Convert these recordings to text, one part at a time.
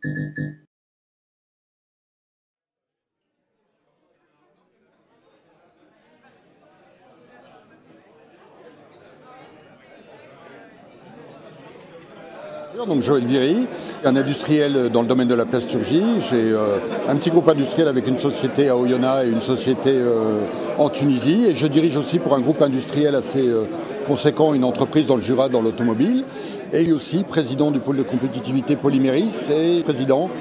Donc Joël Viry, un industriel dans le domaine de la plasturgie. J'ai un petit groupe industriel avec une société à Oyonnax et une société en Tunisie. Et je dirige aussi pour un groupe industriel assez conséquent une entreprise dans le Jura, dans l'automobile. Et aussi président du pôle de compétitivité Polyméris et président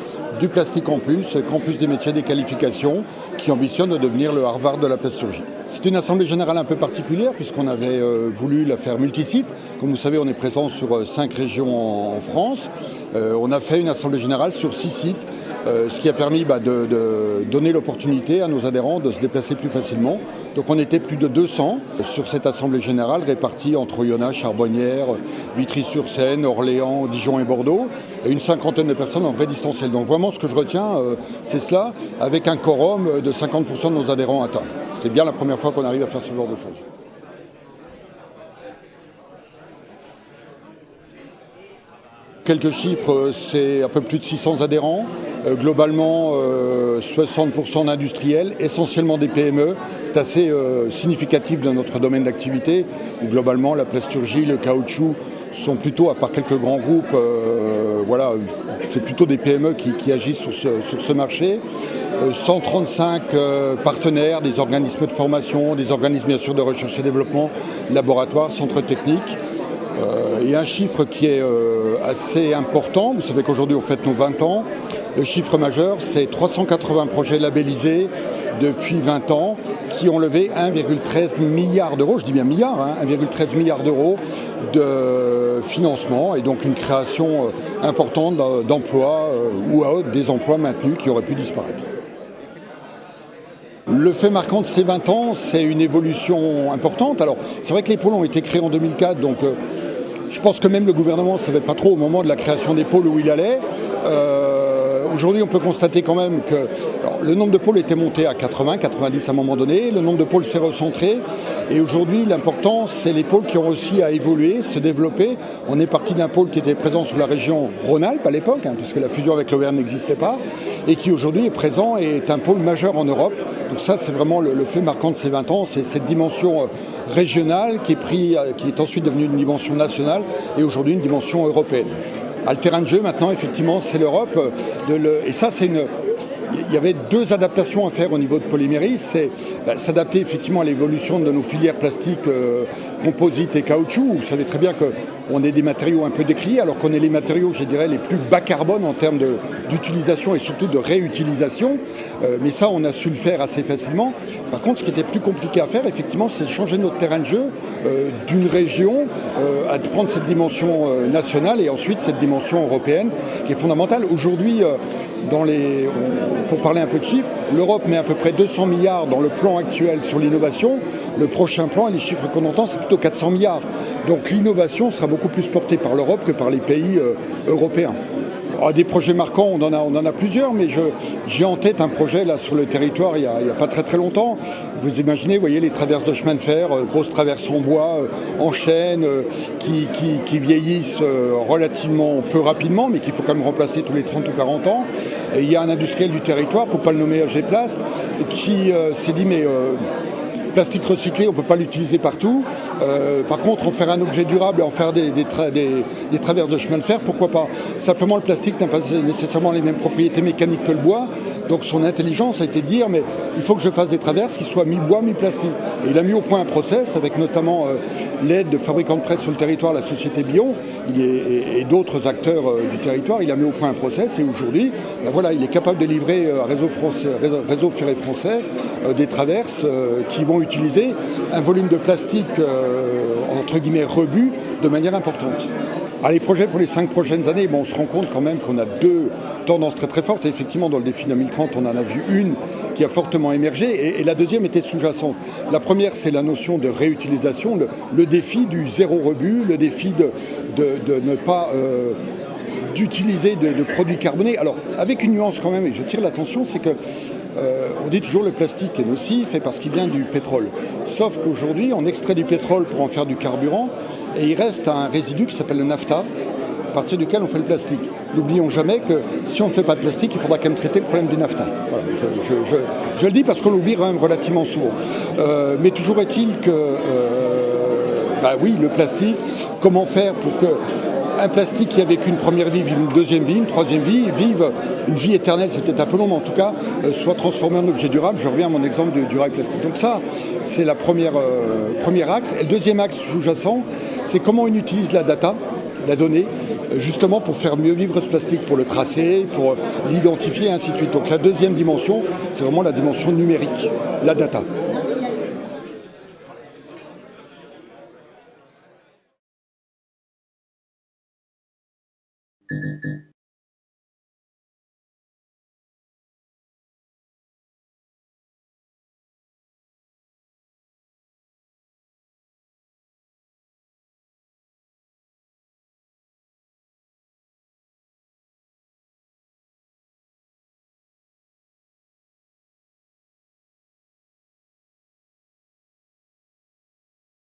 du Plastic Campus, campus des métiers des qualifications, qui ambitionne de devenir le Harvard de la plasturgie. C'est une assemblée générale un peu particulière puisqu'on avait voulu la faire multisite. Comme vous savez, on est présent sur 5 régions en France. On a fait une assemblée générale sur 6 sites, ce qui a permis de donner l'opportunité à nos adhérents de se déplacer plus facilement. Donc on était plus de 200 sur cette assemblée générale répartie entre Oyonnax, Charbonnières, Vitry-sur-Seine, Orléans, Dijon et Bordeaux, et une cinquantaine de personnes en vrai distanciel. Donc vraiment ce que je retiens, c'est cela, avec un quorum de 50% de nos adhérents atteints. C'est bien la première fois qu'on arrive à faire ce genre de choses. Quelques chiffres, c'est un peu plus de 600 adhérents, globalement 60% d'industriels, essentiellement des PME. C'est assez significatif de notre domaine d'activité, où globalement la plasturgie, le caoutchouc sont plutôt, à part quelques grands groupes, c'est plutôt des PME qui agissent sur ce marché. 135 partenaires, des organismes de formation, des organismes bien sûr de recherche et développement, laboratoires, centres techniques. Et un chiffre qui est assez important, vous savez qu'aujourd'hui on fête nos 20 ans, le chiffre majeur c'est 380 projets labellisés depuis 20 ans qui ont levé 1,13 milliard d'euros, je dis bien milliard, 1,13 milliard d'euros de financement et donc une création importante d'emplois ou des emplois maintenus qui auraient pu disparaître. Le fait marquant de ces 20 ans, c'est une évolution importante. Alors, c'est vrai que les pôles ont été créés en 2004, donc je pense que même le gouvernement ne savait pas trop au moment de la création des pôles où il allait. Aujourd'hui, on peut constater quand même que le nombre de pôles était monté à 80, 90 à un moment donné. Le nombre de pôles s'est recentré. Et aujourd'hui, l'important, c'est les pôles qui ont réussi à évoluer, se développer. On est parti d'un pôle qui était présent sur la région Rhône-Alpes à l'époque, puisque la fusion avec l'Auvergne n'existait pas, et qui aujourd'hui est présent et est un pôle majeur en Europe. Donc ça, c'est vraiment le fait marquant de ces 20 ans, c'est cette dimension régionale qui est ensuite devenue une dimension nationale et aujourd'hui une dimension européenne. Le terrain de jeu maintenant, effectivement, c'est l'Europe. Et ça, il y avait 2 adaptations à faire au niveau de Polyméris. C'est s'adapter effectivement à l'évolution de nos filières plastiques composites et caoutchouc. Vous savez très bien qu'on est des matériaux un peu décriés, alors qu'on est les matériaux, je dirais, les plus bas carbone en termes d'utilisation et surtout de réutilisation. Mais ça, on a su le faire assez facilement. Par contre, ce qui était plus compliqué à faire, effectivement, c'est de changer notre terrain de jeu d'une région à prendre cette dimension nationale et ensuite cette dimension européenne qui est fondamentale. Aujourd'hui, pour parler un peu de chiffres, l'Europe met à peu près 200 milliards dans le plan actuel sur l'innovation. Le prochain plan, et les chiffres qu'on entend, c'est plutôt 400 milliards. Donc l'innovation sera beaucoup plus portée par l'Europe que par les pays européens. Des projets marquants, on en a plusieurs, mais j'ai en tête un projet là sur le territoire il y a pas très longtemps. Vous imaginez, vous voyez les traverses de chemin de fer, grosses traverses en bois, en chêne, qui vieillissent relativement peu rapidement, mais qu'il faut quand même remplacer tous les 30 ou 40 ans. Et il y a un industriel du territoire, pour ne pas le nommer AG-Plast, qui s'est dit mais plastique recyclé, on ne peut pas l'utiliser partout. Par contre, en faire un objet durable et en faire des traverses de chemin de fer, pourquoi pas? Simplement, le plastique n'a pas nécessairement les mêmes propriétés mécaniques que le bois. Donc son intelligence a été de dire, mais il faut que je fasse des traverses qui soient mi-bois, mi-plastique. Et il a mis au point un process avec notamment l'aide de fabricants de presse sur le territoire, la société Bion, et d'autres acteurs du territoire. Il a mis au point un process et aujourd'hui, il est capable de livrer à Réseau Ferré Français des traverses qui vont utiliser un volume de plastique entre guillemets rebut de manière importante. Alors, les projets pour les 5 prochaines années, on se rend compte quand même qu'on a 2 tendances très fortes. Et effectivement, dans le défi 2030, on en a vu une qui a fortement émergé et la deuxième était sous-jacente. La première, c'est la notion de réutilisation, le défi du zéro rebut, le défi de ne pas d'utiliser de produits carbonés. Alors, avec une nuance quand même, et je tire l'attention, c'est que on dit toujours le plastique est nocif et parce qu'il vient du pétrole. Sauf qu'aujourd'hui, on extrait du pétrole pour en faire du carburant et il reste un résidu qui s'appelle le naphta, à partir duquel on fait le plastique. n'oublions jamais que si on ne fait pas de plastique, il faudra quand même traiter le problème du naphta. Voilà, je le dis parce qu'on l'oublie quand même relativement souvent. Mais toujours est-il que, oui, le plastique, comment faire pour que un plastique qui a vécu une première vie, vive une deuxième vie, une troisième vie, vive une vie éternelle, c'est peut-être un peu long, mais en tout cas, soit transformé en objet durable. Je reviens à mon exemple du rail plastique. Donc ça, c'est la premier axe. Et le deuxième axe sous-jacent, c'est comment on utilise la data, la donnée, justement pour faire mieux vivre ce plastique, pour le tracer, pour l'identifier, et ainsi de suite. Donc la deuxième dimension, c'est vraiment la dimension numérique, la data.